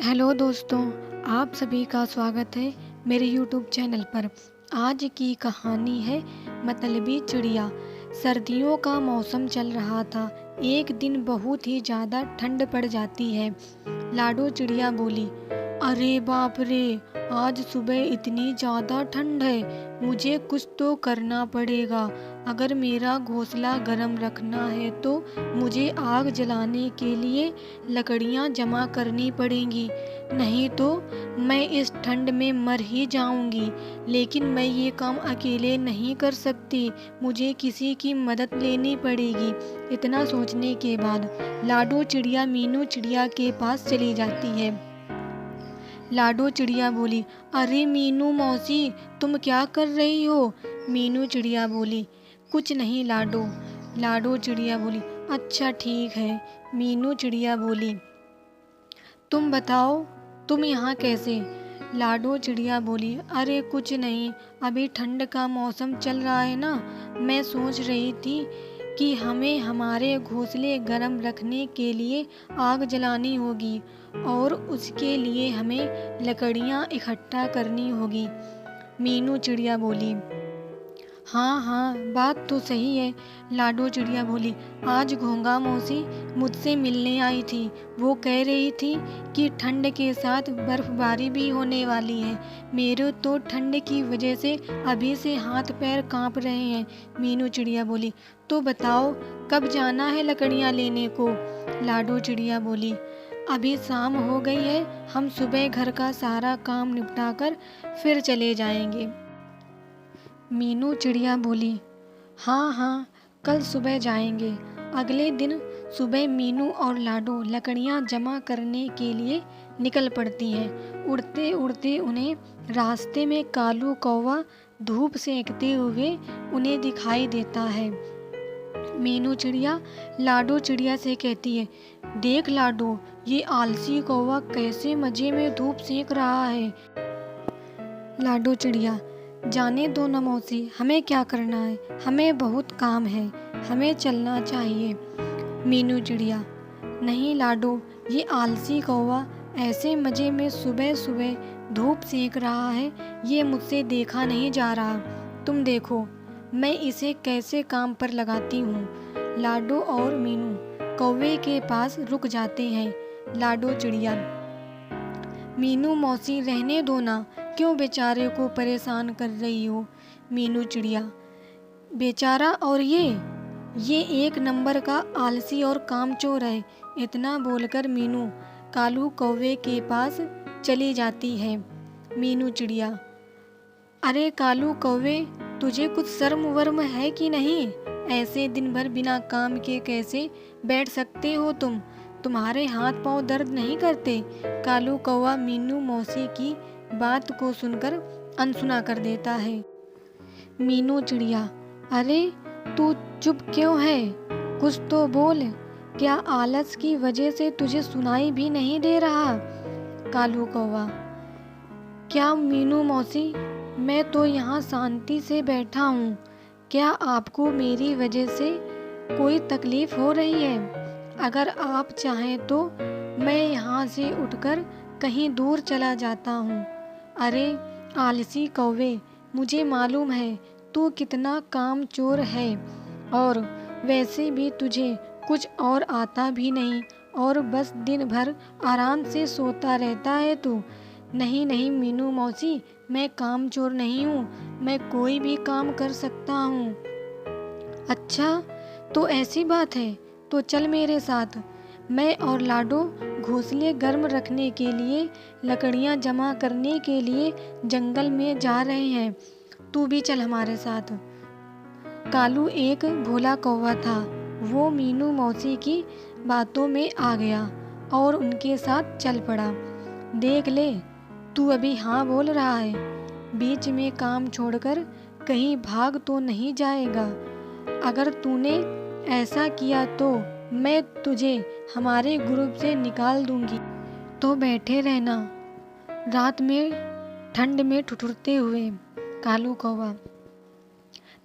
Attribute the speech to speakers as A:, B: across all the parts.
A: Hello दोस्तों, आप सभी का स्वागत है मेरे यूट्यूब चैनल पर। आज की कहानी है मतलबी चिड़िया। सर्दियों का मौसम चल रहा था। एक दिन बहुत ही ज़्यादा ठंड पड़ जाती है। लाडो चिड़िया बोली, अरे बाप रे, आज सुबह इतनी ज़्यादा ठंड है, मुझे कुछ तो करना पड़ेगा। अगर मेरा घोंसला गर्म रखना है तो मुझे आग जलाने के लिए लकड़ियाँ जमा करनी पड़ेंगी, नहीं तो मैं इस ठंड में मर ही जाऊंगी। लेकिन मैं ये काम अकेले नहीं कर सकती, मुझे किसी की मदद लेनी पड़ेगी। इतना सोचने के बाद लाडो चिड़िया मीनू चिड़िया के पास चली जाती है। लाडो चिड़िया बोली, अरे मीनू मौसी, तुम क्या कर रही हो? मीनू चिड़िया बोली, कुछ नहीं लाडो। लाडो चिड़िया बोली, अच्छा ठीक है। मीनू चिड़िया बोली, तुम बताओ, तुम यहाँ कैसे? लाडो चिड़िया बोली, अरे कुछ नहीं, अभी ठंड का मौसम चल रहा है ना, मैं सोच रही थी कि हमें हमारे घोंसले गर्म रखने के लिए आग जलानी होगी और उसके लिए हमें लकड़ियाँ इकट्ठा करनी होगी। मीनू चिड़िया बोली, हाँ हाँ, बात तो सही है। लाडो चिड़िया बोली, आज घोंगा मौसी मुझसे मिलने आई थी। वो कह रही थी कि ठंड के साथ बर्फबारी भी होने वाली है। मेरे तो ठंड की वजह से अभी से हाथ पैर कांप रहे हैं। मीनू चिड़िया बोली, तो बताओ कब जाना है लकड़ियाँ लेने को? लाडो चिड़िया बोली, अभी शाम हो गई है, हम सुबह घर का सारा काम निपटा कर फिर चले जाएंगे। मीनू चिड़िया बोली, हाँ हाँ, कल सुबह जाएंगे। अगले दिन सुबह मीनू और लाडो लकड़ियाँ जमा करने के लिए निकल पड़ती हैं। उड़ते उड़ते उन्हें रास्ते में कालू कौवा धूप सेंकते हुए उन्हें दिखाई देता है। मीनू चिड़िया लाडो चिड़िया से कहती है, देख लाडो, ये आलसी कौवा कैसे मज़े में धूप सेंक रहा है। लाडो चिड़िया, जाने दो न मौसी, हमें क्या करना है, हमें बहुत काम है, हमें चलना चाहिए। मीनू चिड़िया, नहीं लाडो, ये आलसी कौवा ऐसे मज़े में सुबह सुबह धूप सेंक रहा है, ये मुझसे देखा नहीं जा रहा। तुम देखो मैं इसे कैसे काम पर लगाती हूँ। लाडो और मीनू कौवे के पास रुक जाते हैं। लाडो चिड़िया, मीनू मौसी रहने दो ना, क्यों बेचारे को परेशान कर रही हो? मीनू चिड़िया, बेचारा और ये एक नंबर का आलसी और कामचोर है। इतना बोलकर मीनू कालू कौवे के पास चली जाती है। मीनू चिड़िया, अरे कालू कौवे, तुझे कुछ शर्म वर्म है कि नहीं? ऐसे दिन भर बिना काम के कैसे बैठ सकते हो तुम? तुम्हारे हाथ पांव दर्द नहीं करते? कालू कौवा मीनू मौसी की बात को सुनकर अनसुना कर देता है। मीनू चिड़िया, अरे तू चुप क्यों है? कुछ तो बोल, क्या आलस की वजह से तुझे सुनाई भी नहीं दे रहा? कालू कौवा, क्या मीनू मौसी, मैं तो यहाँ शांति से बैठा हूँ, क्या आपको मेरी वजह से कोई तकलीफ हो रही है? अगर आप चाहें तो मैं यहाँ से उठकर कहीं दूर चला जाता हूँ। अरे आलसी कौवे, मुझे मालूम है तू कितना कामचोर है और वैसे भी तुझे कुछ और आता भी नहीं और बस दिन भर आराम से सोता रहता है तू। नहीं नहीं मीनू मौसी, मैं कामचोर नहीं हूँ, मैं कोई भी काम कर सकता हूँ। अच्छा, तो ऐसी बात है, तो चल मेरे साथ। मैं और लाडो घोंसले गर्म रखने के लिए लकड़ियाँ जमा करने के लिए जंगल में जा रहे हैं, तू भी चल हमारे साथ। कालू एक भोला कौवा था। वो मीनू मौसी की बातों में आ गया और उनके साथ चल पड़ा। देख ले, तू अभी हाँ बोल रहा है, बीच में काम छोड़कर कहीं भाग तो नहीं जाएगा? अगर तूने ऐसा किया तो मैं तुझे हमारे ग्रुप से निकाल दूंगी। तो बैठे रहना रात में ठंड में ठुठुरते हुए। कालू कौवा,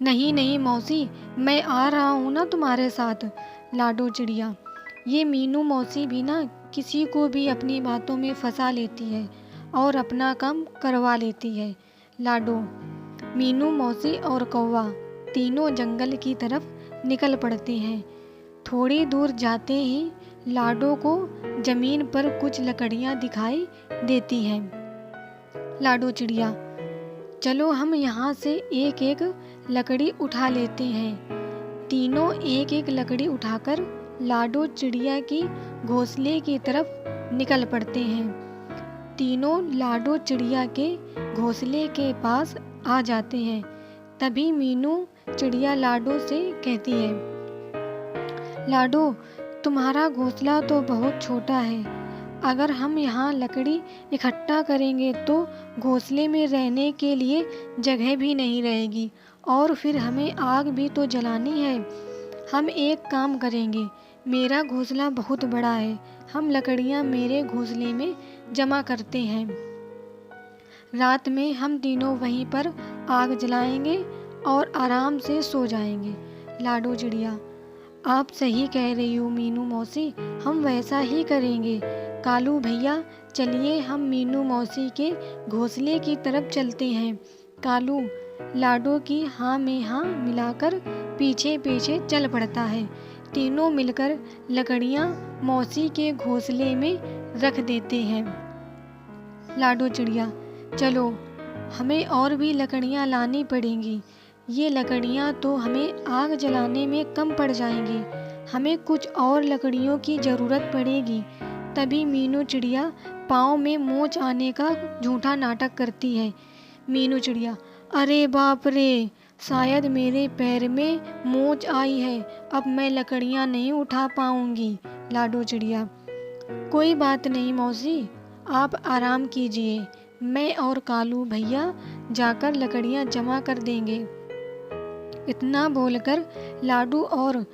A: नहीं नहीं मौसी, मैं आ रहा हूँ ना तुम्हारे साथ। लाडो चिड़िया, ये मीनू मौसी भी ना किसी को भी अपनी बातों में फंसा लेती है और अपना काम करवा लेती है। लाडो, मीनू मौसी और कौवा तीनों जंगल की तरफ निकल पड़ते हैं। थोड़ी दूर जाते ही लाडो को जमीन पर कुछ लकड़ियां दिखाई देती हैं। लाडो चिड़िया, चलो हम यहाँ से एक एक लकड़ी उठा लेते हैं। तीनों एक एक लकड़ी उठाकर लाडो चिड़िया की घोंसले की तरफ निकल पड़ते हैं। तीनों लाडो चिड़िया के घोंसले के पास आ जाते हैं। तभी मीनू चिड़िया लाडो से कहती है, लाडो, तुम्हारा घोंसला तो बहुत छोटा है। अगर हम यहाँ लकड़ी इकट्ठा करेंगे तो घोंसले में रहने के लिए जगह भी नहीं रहेगी और फिर हमें आग भी तो जलानी है। हम एक काम करेंगे, मेरा घोंसला बहुत बड़ा है, हम लकड़ियाँ मेरे घोंसले में जमा करते हैं। रात में हम तीनों वहीं पर आग जलाएंगे और आराम से सो जाएंगे। लाडो चिड़िया, आप सही कह रही हो मीनू मौसी, हम वैसा ही करेंगे। कालू भैया, चलिए हम मीनू मौसी के घोंसले की तरफ चलते हैं। कालू लाडो की हाँ में हाँ मिलाकर पीछे पीछे चल पड़ता है। तीनों मिलकर लकड़ियाँ मौसी के घोंसले में रख देते हैं। लाडो चिड़िया, चलो हमें और भी लकड़ियाँ लानी पड़ेंगी। ये लकड़ियाँ तो हमें आग जलाने में कम पड़ जाएंगी, हमें कुछ और लकड़ियों की ज़रूरत पड़ेगी। तभी मीनू चिड़िया पाँव में मोच आने का झूठा नाटक करती है। मीनू चिड़िया, अरे बाप रे, शायद मेरे पैर में मोच आई है, अब मैं लकड़ियाँ नहीं उठा पाऊंगी। लाडो चिड़िया, कोई बात नहीं मौसी, आप आराम कीजिए, मैं और कालू भैया जाकर लकड़ियाँ जमा कर देंगे। इतना बोलकर लाडू और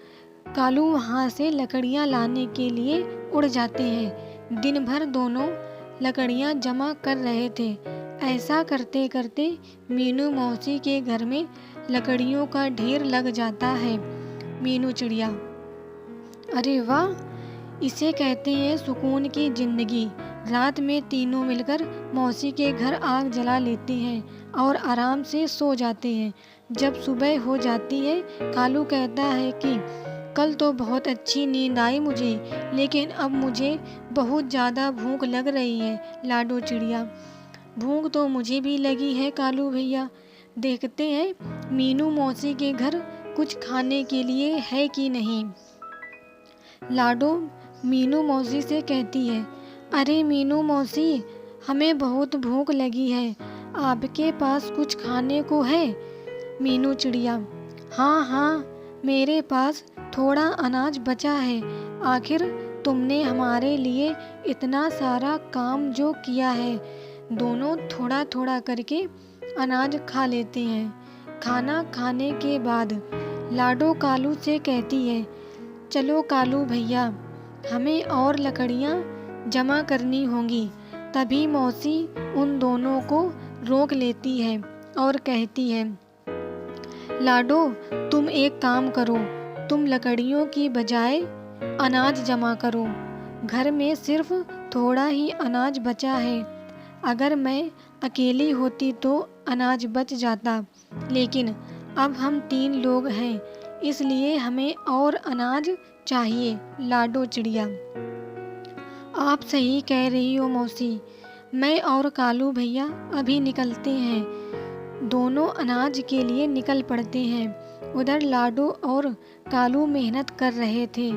A: कालू वहाँ से लकड़ियाँ लाने के लिए उड़ जाते हैं। दिन भर दोनों लकड़ियाँ जमा कर रहे थे। ऐसा करते करते मीनू मौसी के घर में लकड़ियों का ढेर लग जाता है। मीनू चिड़िया, अरे वाह, इसे कहते हैं सुकून की जिंदगी। रात में तीनों मिलकर मौसी के घर आग जला लेते हैं और आराम से सो जाते हैं। जब सुबह हो जाती है, कालू कहता है कि कल तो बहुत अच्छी नींद आई मुझे, लेकिन अब मुझे बहुत ज़्यादा भूख लग रही है। लाडो चिड़िया, भूख तो मुझे भी लगी है कालू भैया, देखते हैं मीनू मौसी के घर कुछ खाने के लिए है कि नहीं। लाडो मीनू मौसी से कहती है, अरे मीनू मौसी, हमें बहुत भूख लगी है, आपके पास कुछ खाने को है। मीनू चिड़िया, हाँ हाँ, मेरे पास थोड़ा अनाज बचा है, आखिर तुमने हमारे लिए इतना सारा काम जो किया है। दोनों थोड़ा थोड़ा करके अनाज खा लेते हैं। खाना खाने के बाद लाडो कालू से कहती है, चलो कालू भैया, हमें और लकड़ियाँ जमा करनी होंगी। तभी मौसी उन दोनों को रोक लेती है और कहती है, लाडो, तुम एक काम करो, तुम लकड़ियों की बजाय अनाज जमा करो। घर में सिर्फ थोड़ा ही अनाज बचा है। अगर मैं अकेली होती तो अनाज बच जाता, लेकिन अब हम 3 लोग हैं, इसलिए हमें और अनाज चाहिए। लाडो चिड़िया, आप सही कह रही हो मौसी, मैं और कालू भैया अभी निकलते हैं। दोनों अनाज के लिए निकल पड़ते हैं। उधर लाडो और कालू मेहनत कर रहे थे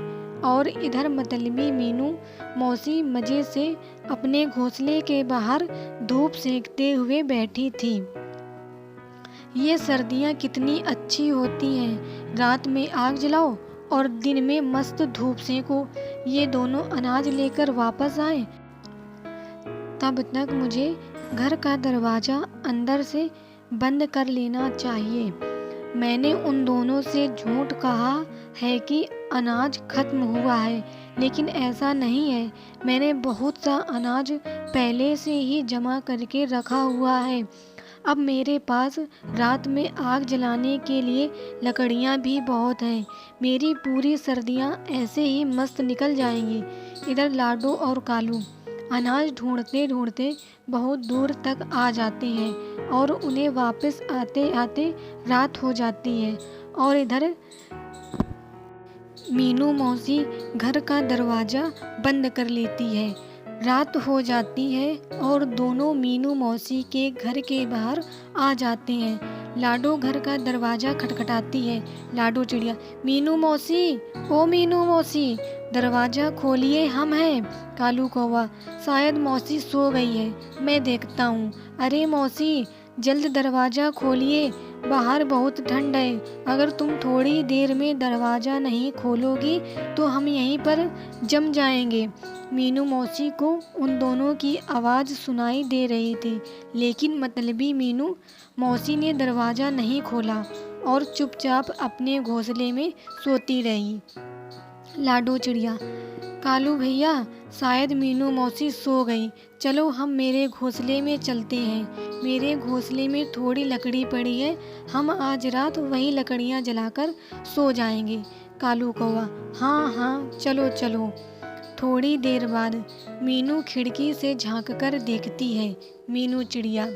A: और इधर मतलबी मीनू मौसी मज़े से अपने घोंसले के बाहर धूप सेकते हुए बैठी थी। ये सर्दियाँ कितनी अच्छी होती हैं, रात में आग जलाओ और दिन में मस्त धूप सेको। ये दोनों अनाज लेकर वापस आए, तब तक मुझे घर का दरवाज़ा अंदर से बंद कर लेना चाहिए। मैंने उन दोनों से झूठ कहा है कि अनाज खत्म हुआ है, लेकिन ऐसा नहीं है। मैंने बहुत सा अनाज पहले से ही जमा करके रखा हुआ है। अब मेरे पास रात में आग जलाने के लिए लकड़ियाँ भी बहुत हैं। मेरी पूरी सर्दियाँ ऐसे ही मस्त निकल जाएंगी। इधर लाडो और कालू अनाज ढूंढते ढूंढते बहुत दूर तक आ जाते हैं और उन्हें वापस आते आते रात हो जाती है। और इधर मीनू मौसी घर का दरवाज़ा बंद कर लेती है। रात हो जाती है और दोनों मीनू मौसी के घर के बाहर आ जाते हैं। लाडो घर का दरवाज़ा खटखटाती है। लाडो चिड़िया, मीनू मौसी, ओ मीनू मौसी, दरवाज़ा खोलिए, हम हैं। कालू कौवा, शायद मौसी सो गई है, मैं देखता हूँ। अरे मौसी, जल्द दरवाज़ा खोलिए, बाहर बहुत ठंड है। अगर तुम थोड़ी देर में दरवाज़ा नहीं खोलोगी तो हम यहीं पर जम जाएंगे। मीनू मौसी को उन दोनों की आवाज़ सुनाई दे रही थी, लेकिन मतलबी मीनू मौसी ने दरवाज़ा नहीं खोला और चुपचाप अपने घोंसले में सोती रही। लाडो चिड़िया, कालू भैया, शायद मीनू मौसी सो गई, चलो हम मेरे घोंसले में चलते हैं। मेरे घोंसले में थोड़ी लकड़ी पड़ी है, हम आज रात वही लकड़ियाँ जलाकर सो जाएंगे। कालू कौवा, हाँ हाँ, चलो चलो। थोड़ी देर बाद मीनू खिड़की से झांककर देखती है। मीनू चिड़िया,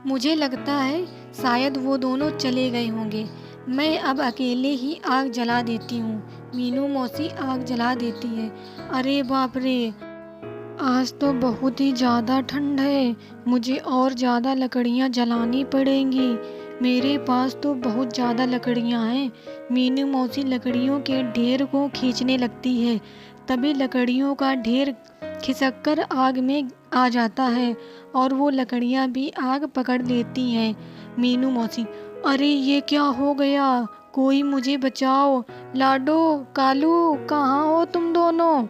A: मुझे लगता है शायद वो दोनों चले गए होंगे, मैं अब अकेले ही आग जला देती हूँ। मीनू मौसी आग जला देती है। अरे बाप रे, आज तो बहुत ही ज़्यादा ठंड है, मुझे और ज़्यादा लकड़ियाँ जलानी पड़ेंगी। मेरे पास तो बहुत ज़्यादा लकड़ियाँ हैं। मीनू मौसी लकड़ियों के ढेर को खींचने लगती है। तभी लकड़ियों का ढेर खिसक आग में आ जाता है और वो लकड़ियाँ भी आग पकड़ लेती हैं। मीनू मौसी, अरे ये क्या हो गया, कोई मुझे बचाओ। लाडो, कालू, कहाँ हो तुम दोनों?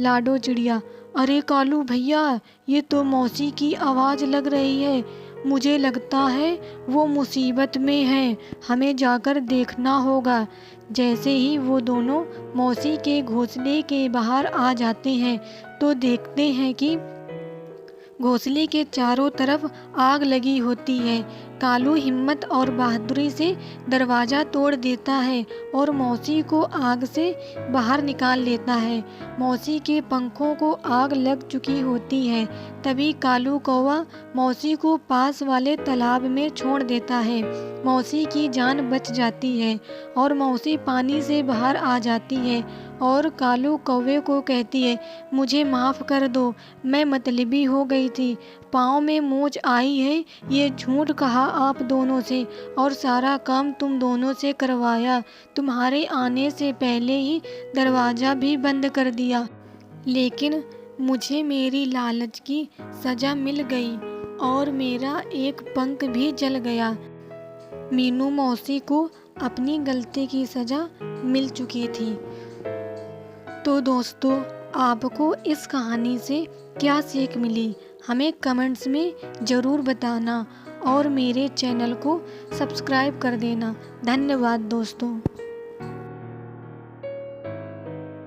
A: लाडो चिड़िया, अरे कालू भैया, ये तो मौसी की आवाज़ लग रही है, मुझे लगता है वो मुसीबत में है, हमें जाकर देखना होगा। जैसे ही वो दोनों मौसी के घोंसले के बाहर आ जाते हैं तो देखते हैं कि घोंसले के चारों तरफ आग लगी होती है। कालू हिम्मत और बहादुरी से दरवाज़ा तोड़ देता है और मौसी को आग से बाहर निकाल लेता है। मौसी के पंखों को आग लग चुकी होती है। तभी कालू कौवा मौसी को पास वाले तालाब में छोड़ देता है। मौसी की जान बच जाती है और मौसी पानी से बाहर आ जाती है और कालू कौवे को कहती है, मुझे माफ़ कर दो, मैं मतलबी हो गई थी, पाँव में मोच आई है, ये झूठ कहा आप दोनों से और सारा काम तुम दोनों से करवाया। तुम्हारे आने से पहले ही दरवाज़ा भी बंद कर दिया, लेकिन मुझे मेरी लालच की सज़ा मिल गई और मेरा एक पंख भी जल गया। मीनू मौसी को अपनी गलती की सज़ा मिल चुकी थी। तो दोस्तों, आपको इस कहानी से क्या सीख मिली, हमें कमेंट्स में ज़रूर बताना और मेरे चैनल को सब्सक्राइब कर देना। धन्यवाद दोस्तों।